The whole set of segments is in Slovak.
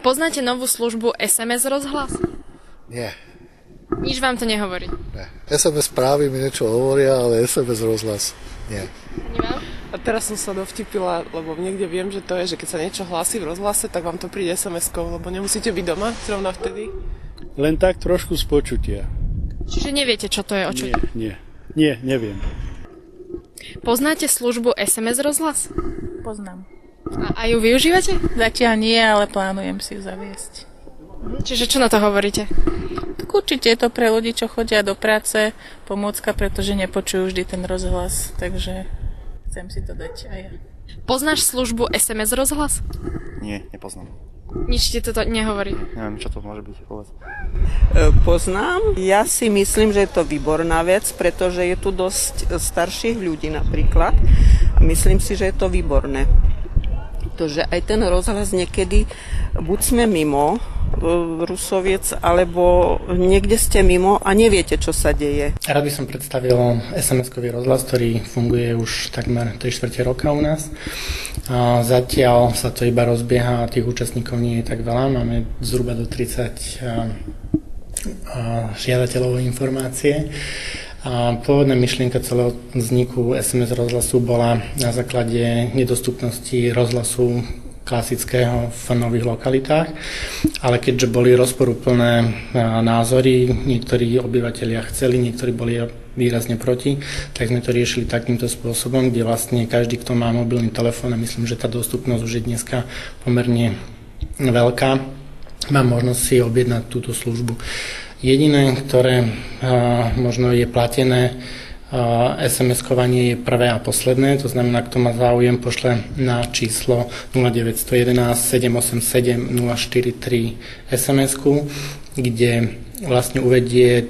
Poznáte novú službu SMS rozhlas? Nie. Nič vám to nehovorí? Nie. SMS správy mi niečo hovoria, ale SMS rozhlas nie. Ani vám? A teraz som sa dovtipila, lebo niekde viem, že to je, že keď sa niečo hlási v rozhlase, tak vám to príde SMS-kou, lebo nemusíte byť doma zrovna vtedy. Len tak trošku z počutia. Čiže neviete, čo to je, o čo? Nie, neviem. Poznáte službu SMS rozhlas? Poznám. A ju využívate? Zatiaľ nie, ale plánujem si ju zaviesť. Čiže čo na to hovoríte? Tak určite je to pre ľudí, čo chodia do práce, pomôcka, pretože nepočujú vždy ten rozhlas, takže chcem si to dať aj ja. Poznáš službu SMS rozhlas? Nie, nepoznám. Nič ti toto nehovorí? Neviem, čo to môže byť vôbec. Poznám. Ja si myslím, že je to výborná vec, pretože je tu dosť starších ľudí napríklad. A myslím si, že je to výborné. Pretože aj ten rozhlas niekedy, buď sme mimo Rusoviec, alebo niekde ste mimo a neviete, čo sa deje. Rád by som predstavil SMS-kový rozhlas, ktorý funguje už takmer 3/4 roka u nás. A zatiaľ sa to iba rozbieha a tých účastníkov nie je tak veľa. Máme zhruba do 30 žiadateľov o informácie. A pôvodná myšlienka celého vzniku SMS rozhlasu bola na základe nedostupnosti rozhlasu klasického v nových lokalitách, ale keďže boli rozporuplné názory, niektorí obyvatelia chceli, niektorí boli výrazne proti, tak sme to riešili takýmto spôsobom, kde vlastne každý, kto má mobilný telefón, a myslím, že tá dostupnosť už je dneska pomerne veľká, má možnosť si objednať túto službu. Jediné, ktoré možno je platené, SMS-kovanie je prvé a posledné, to znamená, kto má záujem, pošle na číslo 0911 787 043 SMS-ku, kde vlastne uvedie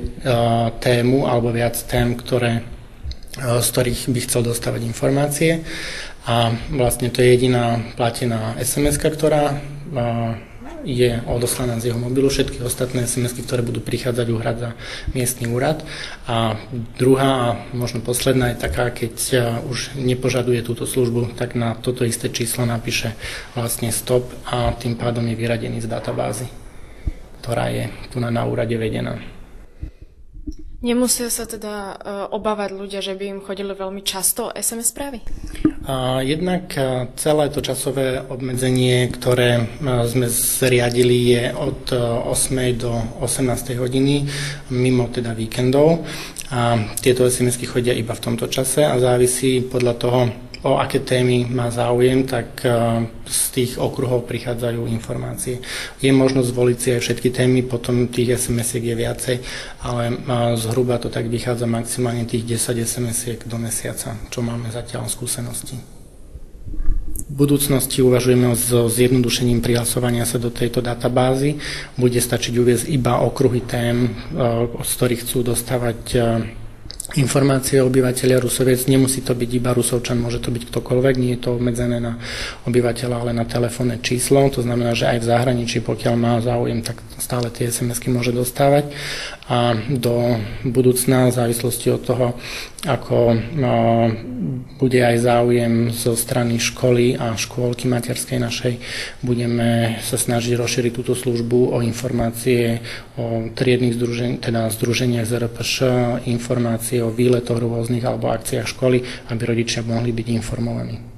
tému alebo viac tém, z ktorých by chcel dostávať informácie. A vlastne to je jediná platená SMS-ka, ktorá je odoslaná z jeho mobilu. Všetky ostatné SMS-ky, ktoré budú prichádzať, uhradza miestny úrad. A druhá a možno posledná je taká, keď už nepožaduje túto službu, tak na toto isté číslo napíše vlastne stop a tým pádom je vyradený z databázy, ktorá je tu na úrade vedená. Nemusia sa teda obávať ľudia, že by im chodili veľmi často SMS správy? Jednak celé to časové obmedzenie, ktoré sme zriadili, je od 8. do 18. hodiny, mimo teda víkendov. A tieto SMS-ky chodia iba v tomto čase a závisí podľa toho, o aké témy má záujem, tak z tých okruhov prichádzajú informácie. Je možnosť zvoliť si aj všetky témy, potom tých SMS-iek je viacej, ale zhruba to tak vychádza maximálne tých 10 SMS-iek do mesiaca, čo máme zatiaľ skúsenosti. V budúcnosti uvažujeme o zjednodušením prihlasovania sa do tejto databázy. Bude stačiť uviesť iba okruhy tém, z ktorých chcú dostávať informácie obyvateľia Rusoviec. Nemusí to byť iba Rusovčan, môže to byť ktokoľvek, nie je to obmedzené na obyvateľa, ale na telefónne číslo. To znamená, že aj v zahraničí, pokiaľ má záujem, tak stále tie SMS-ky môže dostávať. A do budúcna, v závislosti od toho, ako bude aj záujem zo strany školy a škôlky materskej našej, budeme sa snažiť rozšíriť túto službu o informácie o triednych združeniach ZRPŠ, informácie o výletoch rôznych alebo akciách školy, aby rodičia mohli byť informovaní.